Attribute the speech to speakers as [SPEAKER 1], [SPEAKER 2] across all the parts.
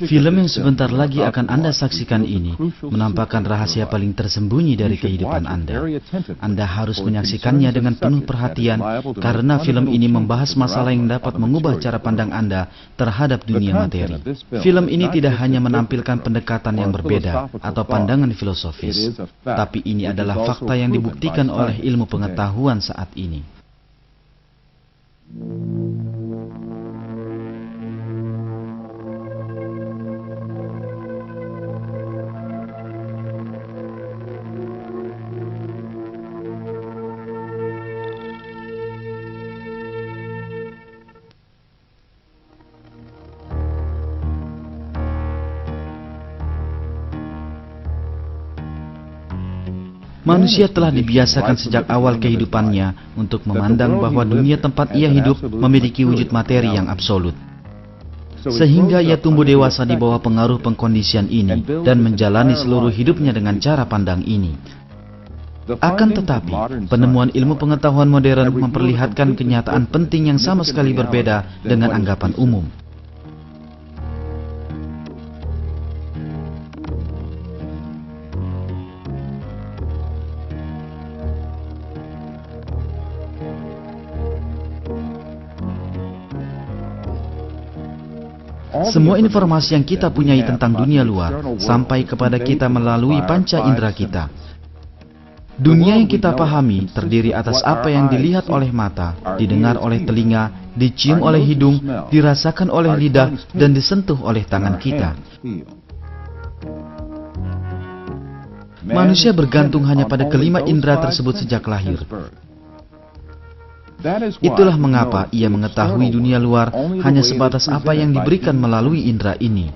[SPEAKER 1] Film yang sebentar lagi akan Anda saksikan ini menampakkan rahasia paling tersembunyi dari kehidupan Anda. Anda harus menyaksikannya dengan penuh perhatian karena film ini membahas masalah yang dapat mengubah cara pandang Anda terhadap dunia materi. Film ini tidak hanya menampilkan pendekatan yang berbeda atau pandangan filosofis, tapi ini adalah fakta yang dibuktikan oleh ilmu pengetahuan saat ini. Manusia telah dibiasakan sejak awal kehidupannya untuk memandang bahwa dunia tempat ia hidup memiliki wujud materi yang absolut. Sehingga ia tumbuh dewasa di bawah pengaruh pengkondisian ini dan menjalani seluruh hidupnya dengan cara pandang ini. Akan tetapi, penemuan ilmu pengetahuan modern memperlihatkan kenyataan penting yang sama sekali berbeda dengan anggapan umum. Semua informasi yang kita punyai tentang dunia luar sampai kepada kita melalui panca indera kita. Dunia yang kita pahami terdiri atas apa yang dilihat oleh mata, didengar oleh telinga, dicium oleh hidung, dirasakan oleh lidah, dan disentuh oleh tangan kita. Manusia bergantung hanya pada kelima indera tersebut sejak lahir. Itulah mengapa ia mengetahui dunia luar hanya sebatas apa yang diberikan melalui indera ini.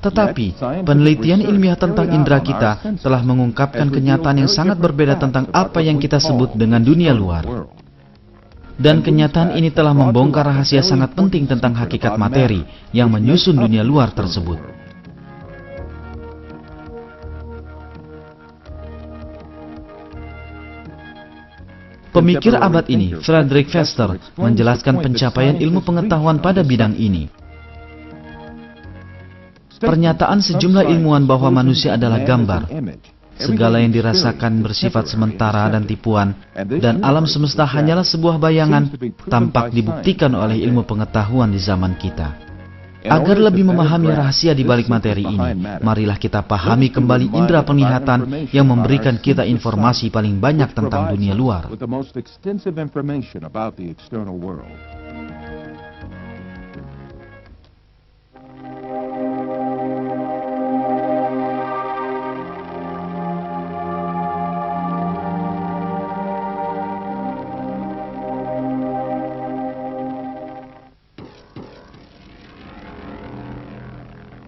[SPEAKER 1] Tetapi, penelitian ilmiah tentang indera kita telah mengungkapkan kenyataan yang sangat berbeda tentang apa yang kita sebut dengan dunia luar. Dan kenyataan ini telah membongkar rahasia sangat penting tentang hakikat materi yang menyusun dunia luar tersebut. Pemikir abad ini, Frederick Vester, menjelaskan pencapaian ilmu pengetahuan pada bidang ini. Pernyataan sejumlah ilmuwan bahwa manusia adalah gambar. Segala yang dirasakan bersifat sementara dan tipuan, dan alam semesta hanyalah sebuah bayangan, tampak dibuktikan oleh ilmu pengetahuan di zaman kita. Agar lebih memahami rahasia di balik materi ini, marilah kita pahami kembali indera penglihatan yang memberikan kita informasi paling banyak tentang dunia luar.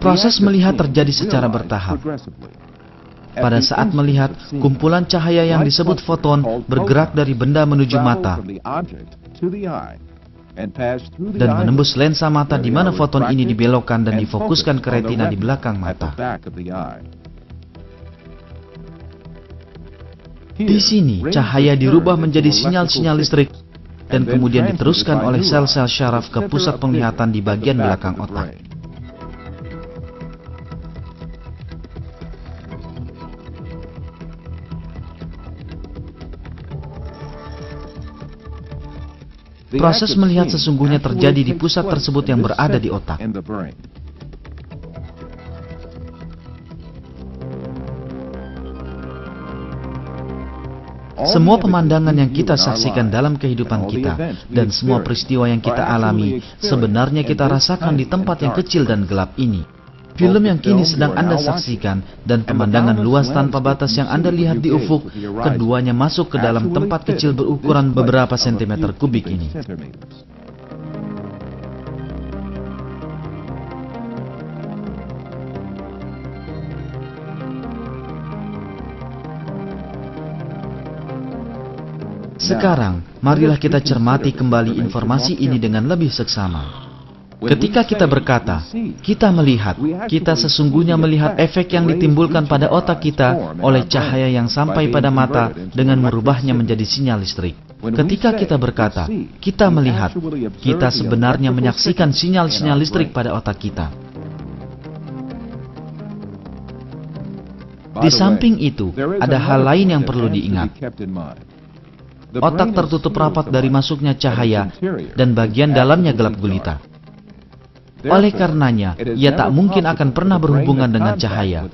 [SPEAKER 1] Proses melihat terjadi secara bertahap. Pada saat melihat, kumpulan cahaya yang disebut foton bergerak dari benda menuju mata dan menembus lensa mata di mana foton ini dibelokkan dan difokuskan ke retina di belakang mata. Di sini, cahaya dirubah menjadi sinyal-sinyal listrik dan kemudian diteruskan oleh sel-sel syaraf ke pusat penglihatan di bagian belakang otak. Proses melihat sesungguhnya terjadi di pusat tersebut yang berada di otak. Semua pemandangan yang kita saksikan dalam kehidupan kita dan semua peristiwa yang kita alami sebenarnya kita rasakan di tempat yang kecil dan gelap ini. Film yang kini sedang Anda saksikan dan pemandangan luas tanpa batas yang Anda lihat di ufuk, keduanya masuk ke dalam tempat kecil berukuran beberapa sentimeter kubik ini. Sekarang, marilah kita cermati kembali informasi ini dengan lebih seksama. Ketika kita berkata, kita melihat, kita sesungguhnya melihat efek yang ditimbulkan pada otak kita oleh cahaya yang sampai pada mata dengan merubahnya menjadi sinyal listrik. Ketika kita berkata, kita melihat, kita sebenarnya menyaksikan sinyal-sinyal listrik pada otak kita. Di samping itu, ada hal lain yang perlu diingat. Otak tertutup rapat dari masuknya cahaya dan bagian dalamnya gelap gulita. Oleh karenanya, ia tak mungkin akan pernah berhubungan dengan cahaya.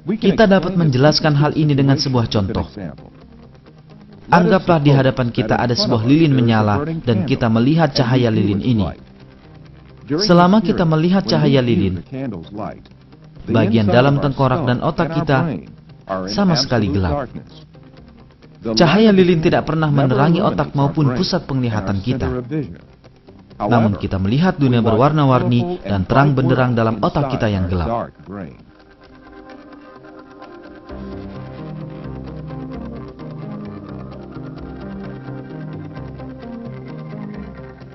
[SPEAKER 1] Kita dapat menjelaskan hal ini dengan sebuah contoh. Anggaplah di hadapan kita ada sebuah lilin menyala dan kita melihat cahaya lilin ini. Selama kita melihat cahaya lilin, bagian dalam tengkorak dan otak kita sama sekali gelap. Cahaya lilin tidak pernah menerangi otak maupun pusat penglihatan kita. Namun kita melihat dunia berwarna-warni dan terang benderang dalam otak kita yang gelap.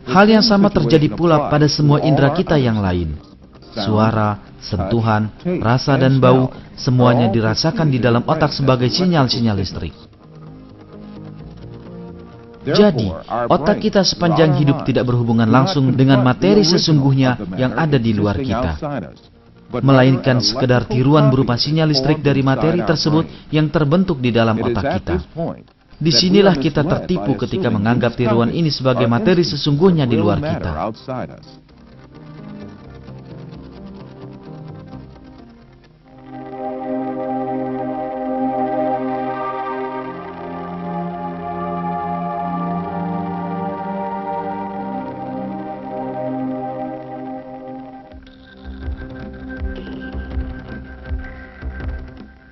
[SPEAKER 1] Hal yang sama terjadi pula pada semua indera kita yang lain. Suara, sentuhan, rasa dan bau, semuanya dirasakan di dalam otak sebagai sinyal-sinyal listrik. Jadi, otak kita sepanjang hidup tidak berhubungan langsung dengan materi sesungguhnya yang ada di luar kita, melainkan sekedar tiruan berupa sinyal listrik dari materi tersebut yang terbentuk di dalam otak kita. Disinilah kita tertipu ketika menganggap tiruan ini sebagai materi sesungguhnya di luar kita.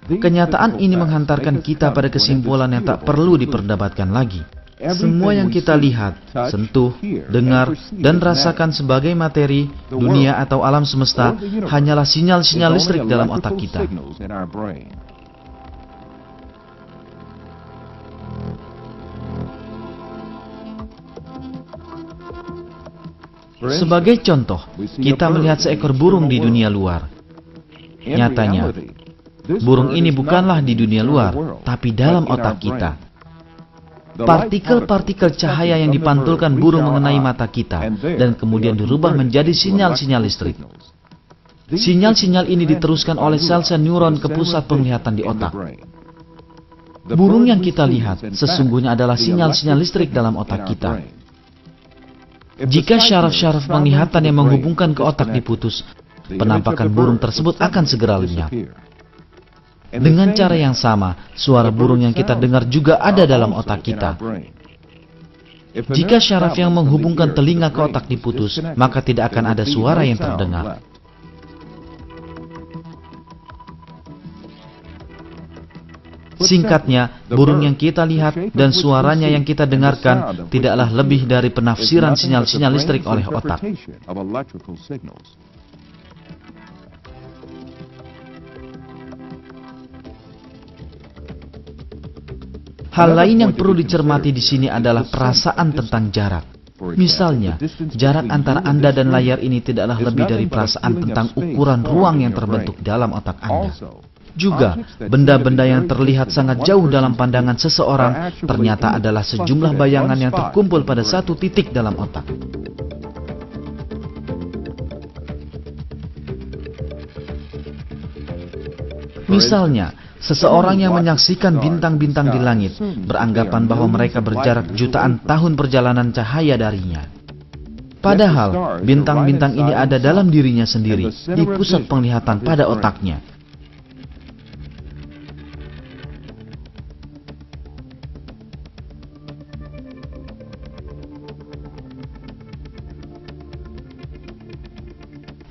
[SPEAKER 1] Kenyataan ini menghantarkan kita pada kesimpulan yang tak perlu diperdebatkan lagi. Semua yang kita lihat, sentuh, dengar, dan rasakan sebagai materi, dunia atau alam semesta hanyalah sinyal-sinyal listrik dalam otak kita. Sebagai contoh, kita melihat seekor burung di dunia luar. Nyatanya, burung ini bukanlah di dunia luar, tapi dalam otak kita. Partikel-partikel cahaya yang dipantulkan burung mengenai mata kita, dan kemudian dirubah menjadi sinyal-sinyal listrik. Sinyal-sinyal ini diteruskan oleh sel-sel neuron ke pusat penglihatan di otak. Burung yang kita lihat sesungguhnya adalah sinyal-sinyal listrik dalam otak kita. Jika syaraf-syaraf penglihatan yang menghubungkan ke otak diputus, penampakan burung tersebut akan segera lenyap. Dengan cara yang sama, suara burung yang kita dengar juga ada dalam otak kita. Jika syaraf yang menghubungkan telinga ke otak diputus, maka tidak akan ada suara yang terdengar. Singkatnya, burung yang kita lihat dan suaranya yang kita dengarkan tidaklah lebih dari penafsiran sinyal-sinyal listrik oleh otak. Hal lain yang perlu dicermati di sini adalah perasaan tentang jarak. Misalnya, jarak antara Anda dan layar ini tidaklah lebih dari perasaan tentang ukuran ruang yang terbentuk dalam otak Anda. Juga, benda-benda yang terlihat sangat jauh dalam pandangan seseorang ternyata adalah sejumlah bayangan yang terkumpul pada satu titik dalam otak. Misalnya, seseorang yang menyaksikan bintang-bintang di langit beranggapan bahwa mereka berjarak jutaan tahun perjalanan cahaya darinya. Padahal, bintang-bintang ini ada dalam dirinya sendiri, di pusat penglihatan pada otaknya.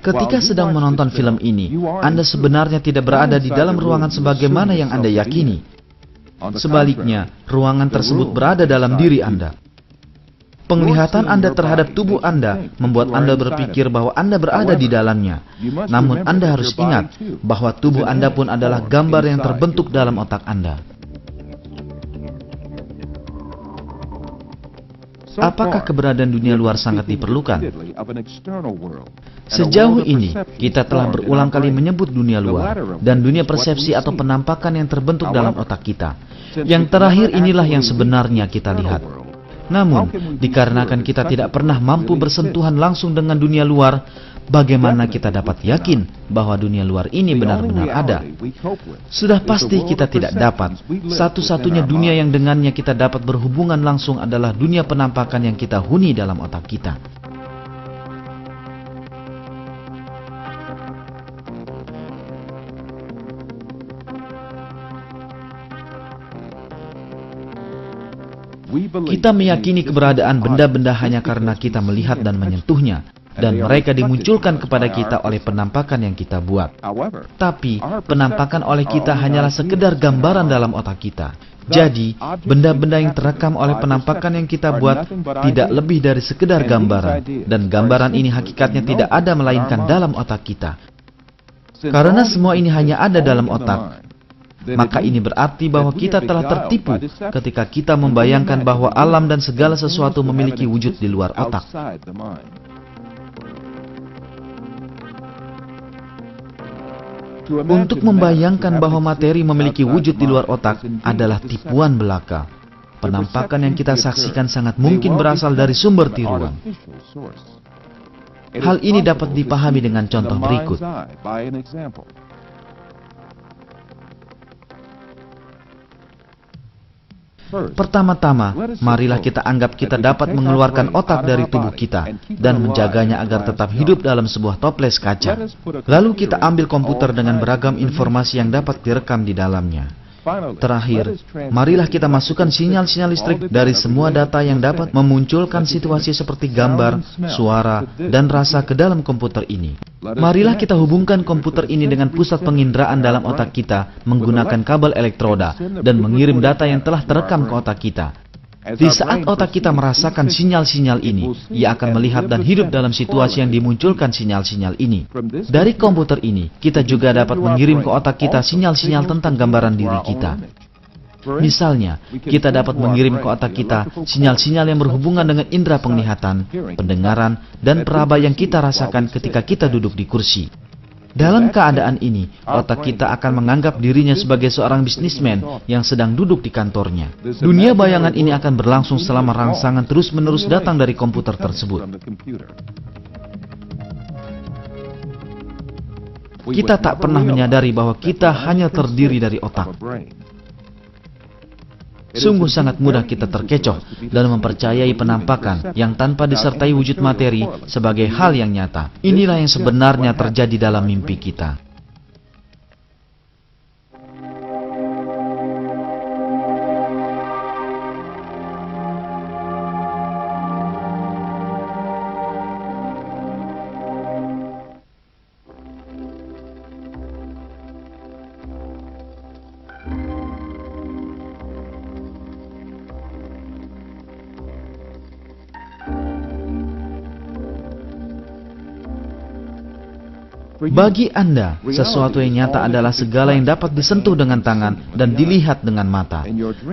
[SPEAKER 1] Ketika sedang menonton film ini, Anda sebenarnya tidak berada di dalam ruangan sebagaimana yang Anda yakini. Sebaliknya, ruangan tersebut berada dalam diri Anda. Penglihatan Anda terhadap tubuh Anda membuat Anda berpikir bahwa Anda berada di dalamnya. Namun Anda harus ingat bahwa tubuh Anda pun adalah gambar yang terbentuk dalam otak Anda. Apakah keberadaan dunia luar sangat diperlukan? Sejauh ini, kita telah berulang kali menyebut dunia luar dan dunia persepsi atau penampakan yang terbentuk dalam otak kita. Yang terakhir inilah yang sebenarnya kita lihat. Namun, dikarenakan kita tidak pernah mampu bersentuhan langsung dengan dunia luar, bagaimana kita dapat yakin bahwa dunia luar ini benar-benar ada? Sudah pasti kita tidak dapat. Satu-satunya dunia yang dengannya kita dapat berhubungan langsung adalah dunia penampakan yang kita huni dalam otak kita. Kita meyakini keberadaan benda-benda hanya karena kita melihat dan menyentuhnya, dan mereka dimunculkan kepada kita oleh penampakan yang kita buat. Tapi, penampakan oleh kita hanyalah sekedar gambaran dalam otak kita. Jadi, benda-benda yang terekam oleh penampakan yang kita buat tidak lebih dari sekedar gambaran, dan gambaran ini hakikatnya tidak ada melainkan dalam otak kita. Karena semua ini hanya ada dalam otak, maka ini berarti bahwa kita telah tertipu ketika kita membayangkan bahwa alam dan segala sesuatu memiliki wujud di luar otak. Untuk membayangkan bahwa materi memiliki wujud di luar otak adalah tipuan belaka. Penampakan yang kita saksikan sangat mungkin berasal dari sumber tiruan. Hal ini dapat dipahami dengan contoh berikut. Pertama-tama, marilah kita anggap kita dapat mengeluarkan otak dari tubuh kita dan menjaganya agar tetap hidup dalam sebuah toples kaca. Lalu kita ambil komputer dengan beragam informasi yang dapat direkam di dalamnya. Terakhir, marilah kita masukkan sinyal-sinyal listrik dari semua data yang dapat memunculkan situasi seperti gambar, suara, dan rasa ke dalam komputer ini. Marilah kita hubungkan komputer ini dengan pusat penginderaan dalam otak kita menggunakan kabel elektroda dan mengirim data yang telah terekam ke otak kita. Di saat otak kita merasakan sinyal-sinyal ini, ia akan melihat dan hidup dalam situasi yang dimunculkan sinyal-sinyal ini. Dari komputer ini, kita juga dapat mengirim ke otak kita sinyal-sinyal tentang gambaran diri kita. Misalnya, kita dapat mengirim ke otak kita sinyal-sinyal yang berhubungan dengan indera penglihatan, pendengaran, dan peraba yang kita rasakan ketika kita duduk di kursi. Dalam keadaan ini, otak kita akan menganggap dirinya sebagai seorang bisnismen yang sedang duduk di kantornya. Dunia bayangan ini akan berlangsung selama rangsangan terus-menerus datang dari komputer tersebut. Kita tak pernah menyadari bahwa kita hanya terdiri dari otak. Sungguh sangat mudah kita terkecoh dan mempercayai penampakan yang tanpa disertai wujud materi sebagai hal yang nyata. Inilah yang sebenarnya terjadi dalam mimpi kita. Bagi Anda, sesuatu yang nyata adalah segala yang dapat disentuh dengan tangan dan dilihat dengan mata.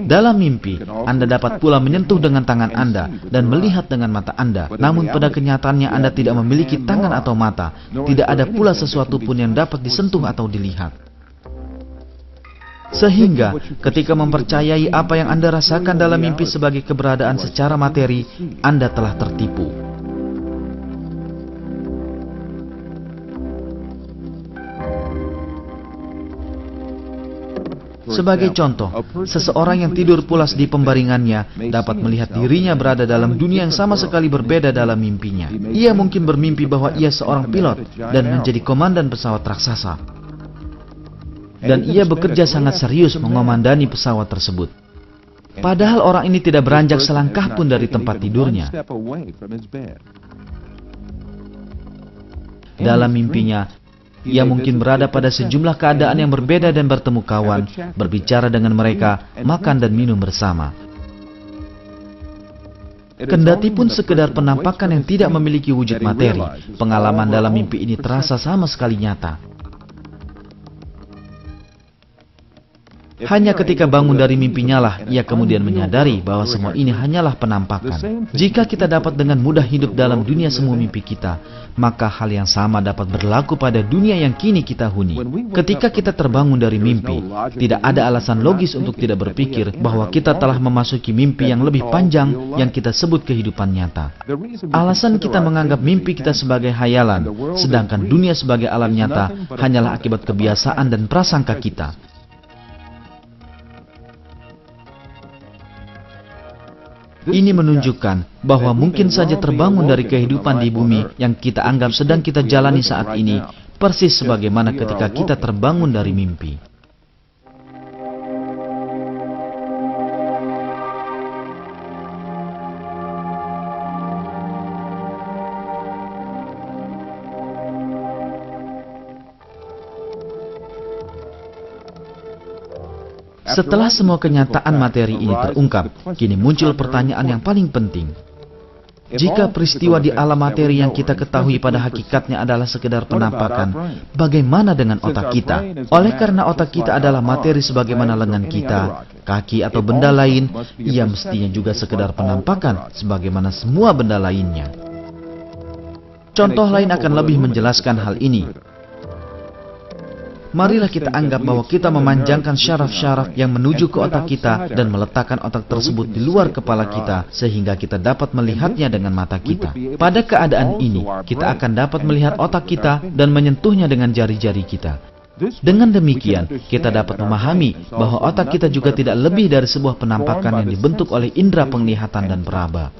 [SPEAKER 1] Dalam mimpi, Anda dapat pula menyentuh dengan tangan Anda dan melihat dengan mata Anda. Namun pada kenyataannya Anda tidak memiliki tangan atau mata. Tidak ada pula sesuatu pun yang dapat disentuh atau dilihat. Sehingga, ketika mempercayai apa yang Anda rasakan dalam mimpi sebagai keberadaan secara materi, Anda telah tertipu. Sebagai contoh, seseorang yang tidur pulas di pembaringannya dapat melihat dirinya berada dalam dunia yang sama sekali berbeda dalam mimpinya. Ia mungkin bermimpi bahwa ia seorang pilot dan menjadi komandan pesawat raksasa. Dan ia bekerja sangat serius mengomandani pesawat tersebut. Padahal orang ini tidak beranjak selangkah pun dari tempat tidurnya. Dalam mimpinya, ia mungkin berada pada sejumlah keadaan yang berbeda dan bertemu kawan, berbicara dengan mereka, makan dan minum bersama. Kendati pun sekedar penampakan yang tidak memiliki wujud materi, pengalaman dalam mimpi ini terasa sama sekali nyata. Hanya ketika bangun dari mimpinya lah, ia kemudian menyadari bahwa semua ini hanyalah penampakan. Jika kita dapat dengan mudah hidup dalam dunia semu mimpi kita, maka hal yang sama dapat berlaku pada dunia yang kini kita huni. Ketika kita terbangun dari mimpi, tidak ada alasan logis untuk tidak berpikir bahwa kita telah memasuki mimpi yang lebih panjang yang kita sebut kehidupan nyata. Alasan kita menganggap mimpi kita sebagai hayalan, sedangkan dunia sebagai alam nyata, hanyalah akibat kebiasaan dan prasangka kita. Ini menunjukkan bahwa mungkin saja terbangun dari kehidupan di bumi yang kita anggap sedang kita jalani saat ini, persis sebagaimana ketika kita terbangun dari mimpi. Setelah semua kenyataan materi ini terungkap, kini muncul pertanyaan yang paling penting. Jika peristiwa di alam materi yang kita ketahui pada hakikatnya adalah sekedar penampakan, bagaimana dengan otak kita? Oleh karena otak kita adalah materi sebagaimana lengan kita, kaki atau benda lain, ia mestinya juga sekedar penampakan sebagaimana semua benda lainnya. Contoh lain akan lebih menjelaskan hal ini. Marilah kita anggap bahwa kita memanjangkan syaraf-syaraf yang menuju ke otak kita dan meletakkan otak tersebut di luar kepala kita sehingga kita dapat melihatnya dengan mata kita. Pada keadaan ini, kita akan dapat melihat otak kita dan menyentuhnya dengan jari-jari kita. Dengan demikian, kita dapat memahami bahwa otak kita juga tidak lebih dari sebuah penampakan yang dibentuk oleh indera penglihatan dan peraba.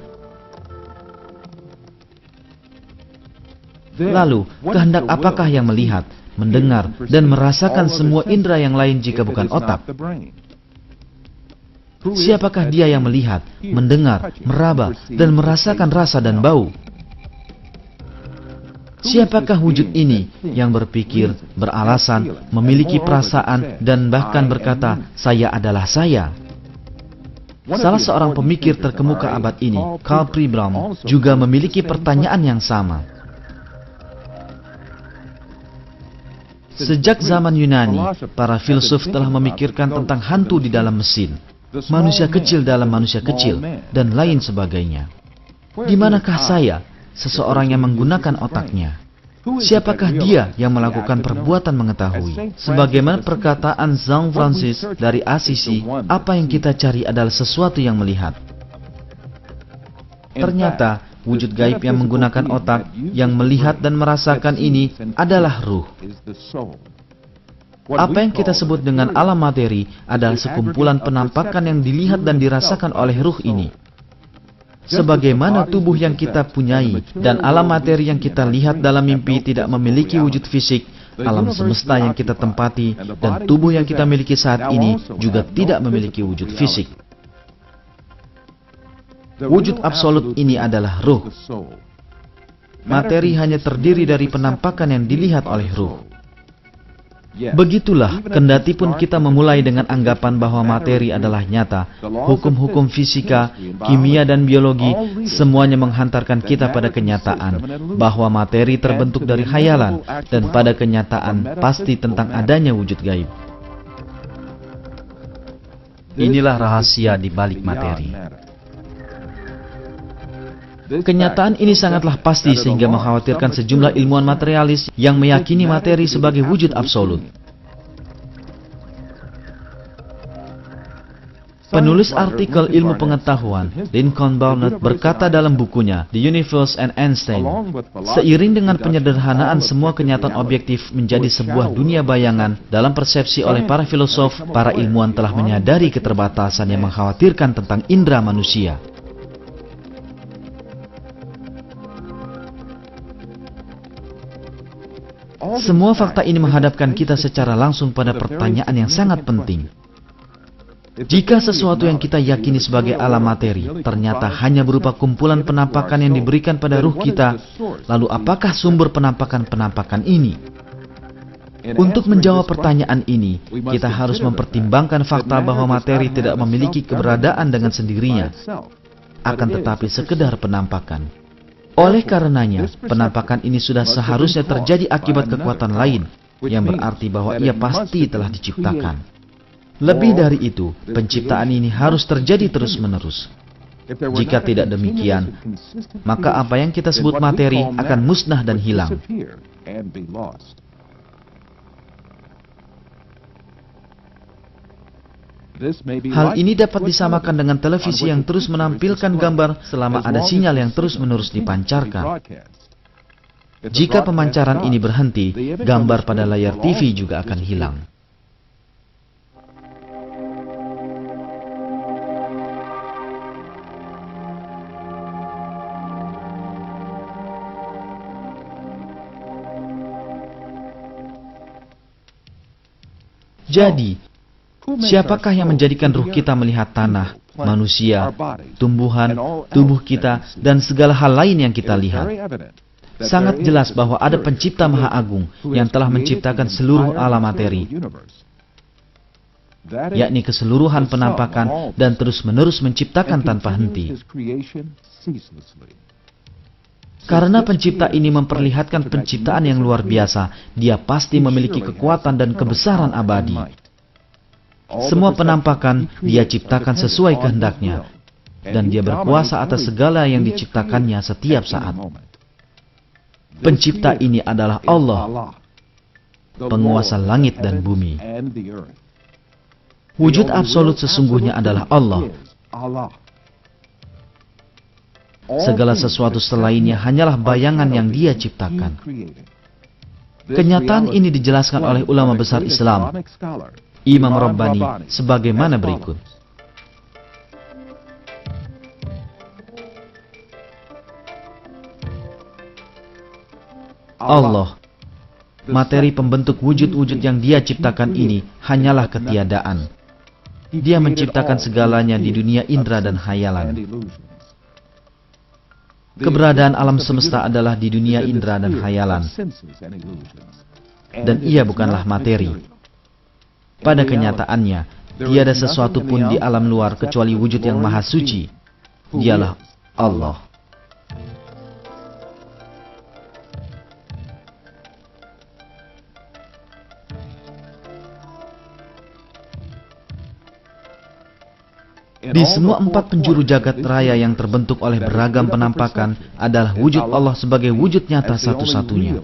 [SPEAKER 1] Lalu, kehendak apakah yang melihat, mendengar, dan merasakan semua indera yang lain jika bukan otak? Siapakah dia yang melihat, mendengar, meraba, dan merasakan rasa dan bau? Siapakah wujud ini yang berpikir, beralasan, memiliki perasaan, dan bahkan berkata, "Saya adalah saya"? Salah seorang pemikir terkemuka abad ini, Karl Pribram, juga memiliki pertanyaan yang sama. Sejak zaman Yunani, para filsuf telah memikirkan tentang hantu di dalam mesin, manusia kecil dalam manusia kecil, dan lain sebagainya. Di manakah saya, seseorang yang menggunakan otaknya? Siapakah dia yang melakukan perbuatan mengetahui? Sebagaimana perkataan Saint Francis dari Assisi, apa yang kita cari adalah sesuatu yang melihat. Ternyata, wujud gaib yang menggunakan otak, yang melihat dan merasakan ini adalah ruh. Apa yang kita sebut dengan alam materi adalah sekumpulan penampakan yang dilihat dan dirasakan oleh ruh ini. Sebagaimana tubuh yang kita punyai dan alam materi yang kita lihat dalam mimpi tidak memiliki wujud fisik, alam semesta yang kita tempati dan tubuh yang kita miliki saat ini juga tidak memiliki wujud fisik. Wujud absolut ini adalah ruh. Materi hanya terdiri dari penampakan yang dilihat oleh ruh. Begitulah, kendati pun kita memulai dengan anggapan bahwa materi adalah nyata, hukum-hukum fisika, kimia dan biologi, semuanya menghantarkan kita pada kenyataan bahwa materi terbentuk dari khayalan, dan pada kenyataan pasti tentang adanya wujud gaib. Inilah rahasia di balik materi. Kenyataan ini sangatlah pasti sehingga mengkhawatirkan sejumlah ilmuwan materialis yang meyakini materi sebagai wujud absolut. Penulis artikel ilmu pengetahuan, Lincoln Barnett, berkata dalam bukunya The Universe and Einstein, seiring dengan penyederhanaan semua kenyataan objektif menjadi sebuah dunia bayangan dalam persepsi oleh para filosof, para ilmuwan telah menyadari keterbatasan yang mengkhawatirkan tentang indera manusia. Semua fakta ini menghadapkan kita secara langsung pada pertanyaan yang sangat penting. Jika sesuatu yang kita yakini sebagai alam materi ternyata hanya berupa kumpulan penampakan yang diberikan pada ruh kita, lalu apakah sumber penampakan-penampakan ini? Untuk menjawab pertanyaan ini, kita harus mempertimbangkan fakta bahwa materi tidak memiliki keberadaan dengan sendirinya, akan tetapi sekedar penampakan. Oleh karenanya, penampakan ini sudah seharusnya terjadi akibat kekuatan lain, yang berarti bahwa ia pasti telah diciptakan. Lebih dari itu, penciptaan ini harus terjadi terus-menerus. Jika tidak demikian, maka apa yang kita sebut materi akan musnah dan hilang. Hal ini dapat disamakan dengan televisi yang terus menampilkan gambar selama ada sinyal yang terus-menerus dipancarkan. Jika pemancaran ini berhenti, gambar pada layar TV juga akan hilang. Jadi, siapakah yang menjadikan ruh kita melihat tanah, manusia, tumbuhan, tubuh kita, dan segala hal lain yang kita lihat? Sangat jelas bahwa ada pencipta Maha Agung yang telah menciptakan seluruh alam materi, yakni keseluruhan penampakan dan terus-menerus menciptakan tanpa henti. Karena pencipta ini memperlihatkan penciptaan yang luar biasa, dia pasti memiliki kekuatan dan kebesaran abadi. Semua penampakan dia ciptakan sesuai kehendaknya, dan dia berkuasa atas segala yang diciptakannya setiap saat. Pencipta ini adalah Allah, penguasa langit dan bumi. Wujud absolut sesungguhnya adalah Allah. Segala sesuatu selainnya hanyalah bayangan yang dia ciptakan. Kenyataan ini dijelaskan oleh ulama besar Islam, Imam Rabbani, sebagaimana berikut. Allah, materi pembentuk wujud-wujud yang dia ciptakan ini hanyalah ketiadaan. Dia menciptakan segalanya di dunia indera dan hayalan. Keberadaan alam semesta adalah di dunia indera dan hayalan, dan ia bukanlah materi. Pada kenyataannya, tiada sesuatu pun di alam luar kecuali wujud yang maha suci. Dialah Allah. Di semua 4 penjuru jagat raya yang terbentuk oleh beragam penampakan adalah wujud Allah sebagai wujud nyata satu-satunya.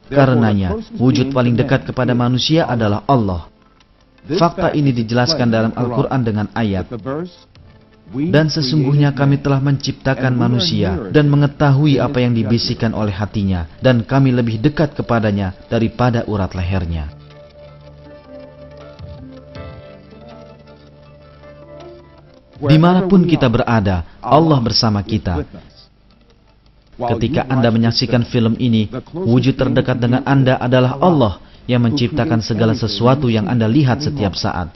[SPEAKER 1] Karenanya, wujud paling dekat kepada manusia adalah Allah. Fakta ini dijelaskan dalam Al-Quran dengan ayat, "Dan sesungguhnya kami telah menciptakan manusia dan mengetahui apa yang dibisikkan oleh hatinya, dan kami lebih dekat kepadanya daripada urat lehernya." Dimanapun kita berada, Allah bersama kita. Ketika Anda menyaksikan film ini, wujud terdekat dengan Anda adalah Allah yang menciptakan segala sesuatu yang Anda lihat setiap saat.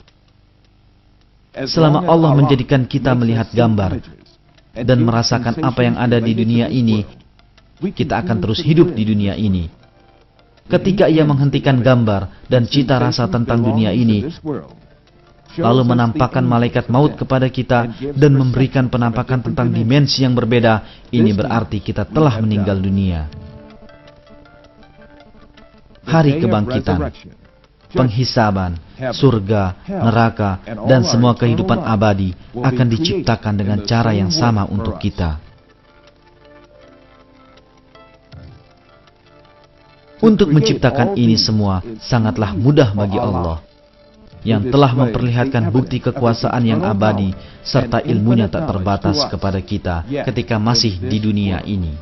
[SPEAKER 1] Selama Allah menjadikan kita melihat gambar dan merasakan apa yang ada di dunia ini, kita akan terus hidup di dunia ini. Ketika Ia menghentikan gambar dan cita rasa tentang dunia ini, lalu menampakkan malaikat maut kepada kita dan memberikan penampakan tentang dimensi yang berbeda, ini berarti kita telah meninggal dunia. Hari kebangkitan, penghisaban, surga, neraka, dan semua kehidupan abadi akan diciptakan dengan cara yang sama untuk kita. Untuk menciptakan ini semua sangatlah mudah bagi Allah, yang telah memperlihatkan bukti kekuasaan yang abadi serta ilmunya tak terbatas kepada kita ketika masih di dunia ini.